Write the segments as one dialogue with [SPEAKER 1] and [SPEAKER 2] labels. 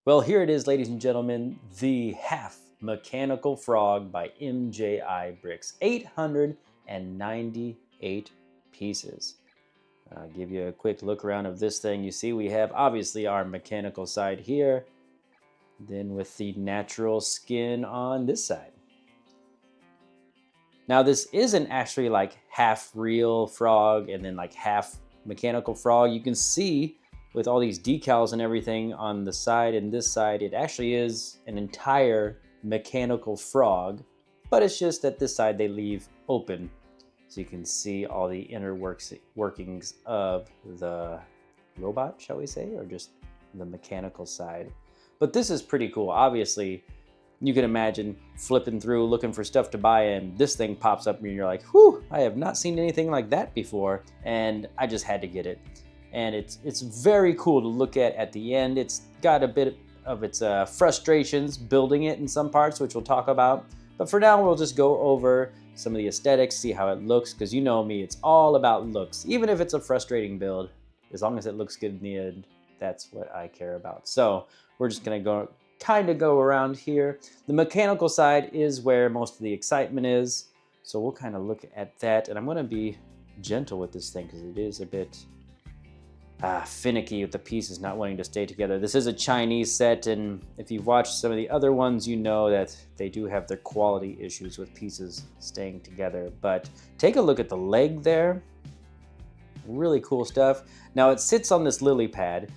[SPEAKER 1] Well, here it is, ladies and gentlemen, the half mechanical frog by MJi Bricks. 898 pieces. I'll give you a quick look around of this thing. You see we have obviously our mechanical side here, then with the natural skin on this side. Now this isn't actually like half real frog and then like half mechanical frog. You can see with all these decals and everything on the side and this side, it actually is an entire mechanical frog, but it's just that this side they leave open so you can see all the inner workings of the robot, shall we say, or just the mechanical side. But this is pretty cool. Obviously, you can imagine flipping through looking for stuff to buy and this thing pops up and you're like, whew, I have not seen anything like that before, and I just had to get it. And it's very cool to look at the end. It's got a bit of its frustrations building it in some parts, which we'll talk about. But for now, we'll just go over some of the aesthetics, see how it looks, because you know me, it's all about looks. Even if it's a frustrating build, as long as it looks good in the end, that's what I care about. So we're just gonna go around here. The mechanical side is where most of the excitement is. So we'll kind of look at that. And I'm gonna be gentle with this thing because it is a bit finicky with the pieces not wanting to stay together. This is a Chinese set, and if you've watched some of the other ones, you know that they do have their quality issues with pieces staying together. But take a look at the leg there. Really cool stuff. Now it sits on this lily pad,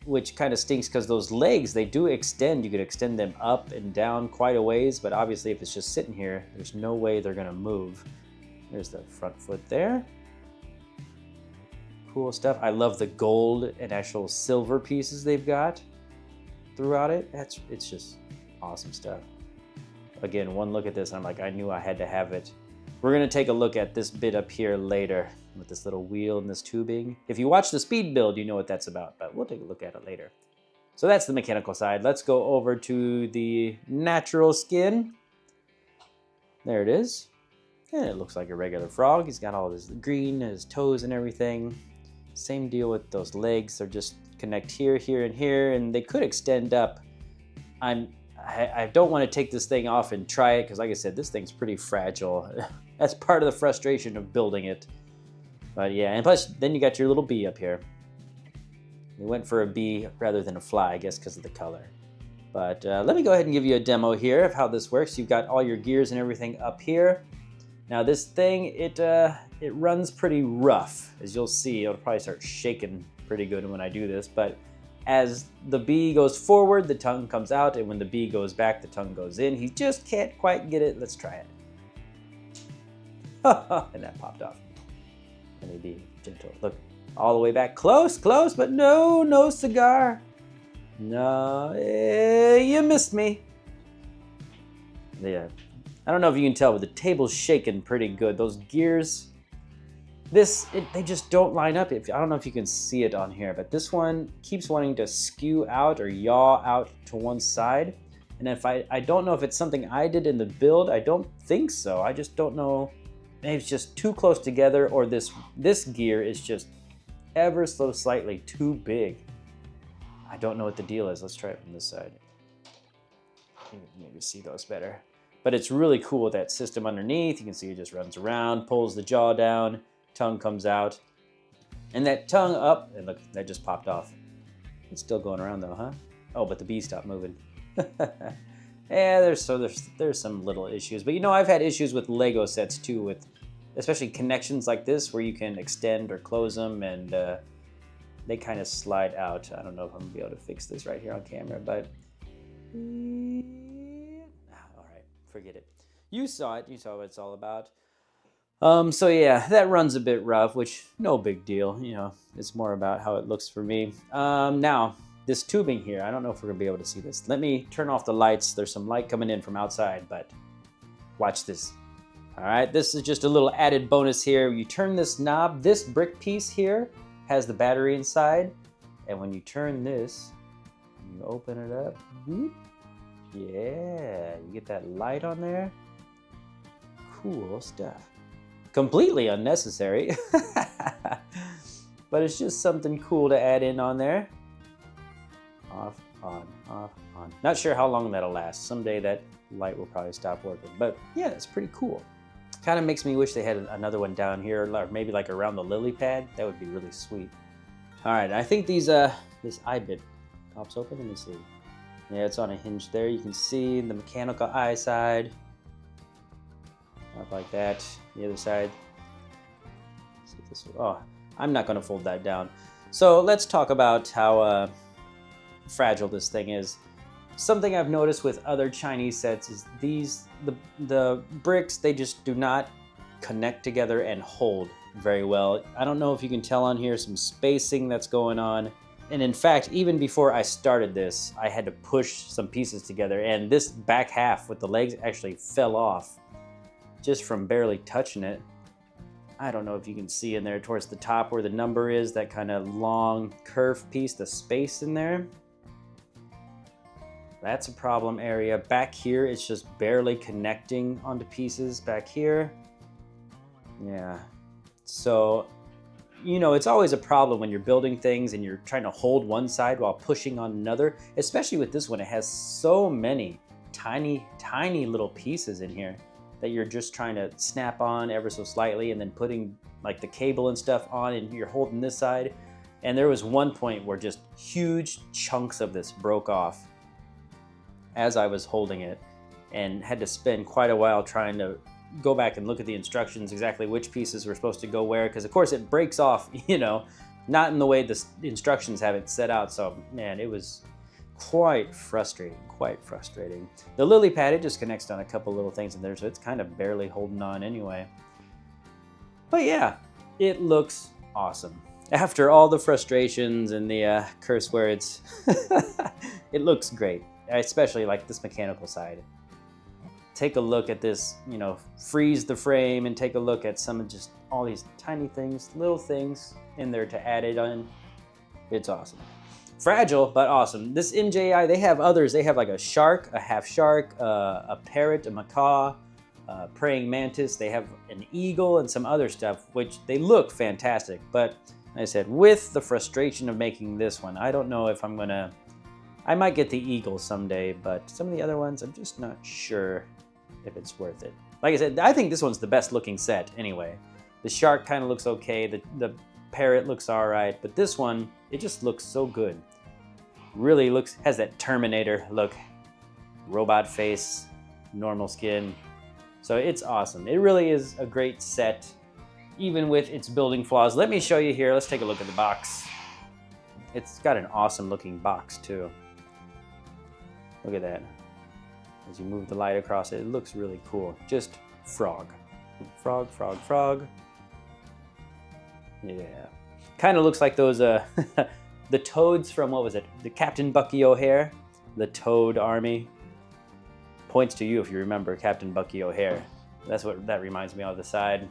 [SPEAKER 1] which kind of stinks because those legs, they do extend. You could extend them up and down quite a ways, but obviously if it's just sitting here, there's no way they're gonna move. There's the front foot there. Cool stuff. I love the gold and actual silver pieces they've got throughout it. It's just awesome stuff. Again, one look at this, I'm like, I knew I had to have it. We're gonna take a look at this bit up here later with this little wheel and this tubing. If you watch the speed build, you know what that's about, but we'll take a look at it later. So that's the mechanical side. Let's go over to the natural skin. There it is. And it looks like a regular frog. He's got all this green, his toes and everything. Same deal with those legs. They're just connect here, here, and here, and they could extend up. I don't want to take this thing off and try it because, like I said, this thing's pretty fragile. That's part of the frustration of building it. But yeah, and plus, then you got your little bee up here. We went for a bee rather than a fly, I guess, because of the color. But let me go ahead and give you a demo here of how this works. You've got all your gears and everything up here. Now this thing, it runs pretty rough. As you'll see, it'll probably start shaking pretty good when I do this, but as the bee goes forward, the tongue comes out, and when the bee goes back, the tongue goes in. He just can't quite get it. Let's try it. And that popped off. Let me be gentle. Look, all the way back. Close, close, but no cigar. No, you missed me. Yeah. I don't know if you can tell, but the table's shaking pretty good. Those gears, they just don't line up. I don't know if you can see it on here, but this one keeps wanting to skew out or yaw out to one side. And if I don't know if it's something I did in the build. I don't think so. I just don't know. Maybe it's just too close together, or this gear is just ever so slightly too big. I don't know what the deal is. Let's try it from this side. Maybe see those better. But it's really cool with that system underneath. You can see it just runs around, pulls the jaw down, tongue comes out, and that tongue up, and look, that just popped off. It's still going around though, huh? Oh, but the bee stopped moving. Yeah, there's some little issues. But you know, I've had issues with Lego sets too, with especially connections like this where you can extend or close them, and they kind of slide out. I don't know if I'm gonna be able to fix this right here on camera, but forget it. You saw it. You saw what it's all about. So yeah, that runs a bit rough, which no big deal. You know, it's more about how it looks for me. Now, this tubing here, I don't know if we're gonna be able to see this. Let me turn off the lights. There's some light coming in from outside, but watch this. All right, this is just a little added bonus here. You turn this knob, this brick piece here has the battery inside, and when you turn this, you open it up. Whoop. Yeah, you get that light on there. Cool stuff. Completely unnecessary, but it's just something cool to add in on there. on, off, on. Not sure how long that'll last. Someday that light will probably stop working. But yeah, it's pretty cool. Kind of makes me wish they had another one down here, or maybe like around the lily pad. That would be really sweet. All right, I think these this eye bit pops open. Let me see. Yeah, it's on a hinge there. You can see the mechanical eye side. Not like that. The other side. Let's see this. Oh, I'm not going to fold that down. So let's talk about how fragile this thing is. Something I've noticed with other Chinese sets is the bricks, they just do not connect together and hold very well. I don't know if you can tell on here some spacing that's going on. And in fact, even before I started this, I had to push some pieces together, and this back half with the legs actually fell off just from barely touching it. I don't know if you can see in there towards the top where the number is, that kind of long curved piece, the space in there. That's a problem area. Back here, it's just barely connecting onto pieces back here. Yeah. So, you know, it's always a problem when you're building things and you're trying to hold one side while pushing on another, especially with this one. It has so many tiny, tiny little pieces in here that you're just trying to snap on ever so slightly and then putting like the cable and stuff on, and you're holding this side. And there was one point where just huge chunks of this broke off as I was holding it, and had to spend quite a while trying to go back and look at the instructions exactly which pieces were supposed to go where, because of course it breaks off, you know, not in the way the instructions have it set out. So man, it was quite frustrating, quite frustrating. The lily pad, it just connects on a couple little things in there, so it's kind of barely holding on anyway. But yeah, it looks awesome. After all the frustrations and the curse words, it looks great. I especially like this mechanical side. Take a look at this, you know, freeze the frame, and take a look at some of just all these tiny things, little things in there to add it on. It's awesome. Fragile, but awesome. This MJi, they have others. They have like a shark, a half shark, a parrot, a macaw, praying mantis. They have an eagle and some other stuff, which they look fantastic. But like I said, with the frustration of making this one, I don't know if I'm gonna, I might get the eagle someday, but some of the other ones, I'm just not sure if it's worth it. Like I said, I think this one's the best looking set anyway. The shark kind of looks okay, the parrot looks all right, but this one, it just looks so good. Really looks, has that Terminator look, robot face, normal skin. So it's awesome. It really is a great set, even with its building flaws. Let me show you here. Let's take a look at the box. It's got an awesome looking box too. Look at that. As you move the light across it, it looks really cool. Just frog. Frog, frog, frog. Yeah. Kind of looks like those, the toads from, what was it? The Captain Bucky O'Hare, the Toad Army. Points to you if you remember Captain Bucky O'Hare. That's what that reminds me of, the side.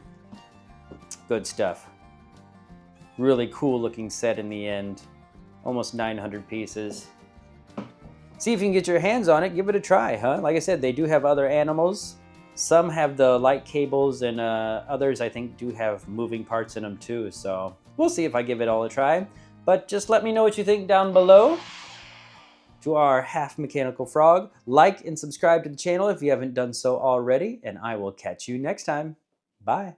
[SPEAKER 1] Good stuff. Really cool looking set in the end. Almost 900 pieces. See if you can get your hands on it. Give it a try, huh? Like I said, they do have other animals. Some have the light cables, and others I think do have moving parts in them too. So we'll see if I give it all a try. But just let me know what you think down below. To our half mechanical frog, like and subscribe to the channel if you haven't done so already, and I will catch you next time. Bye.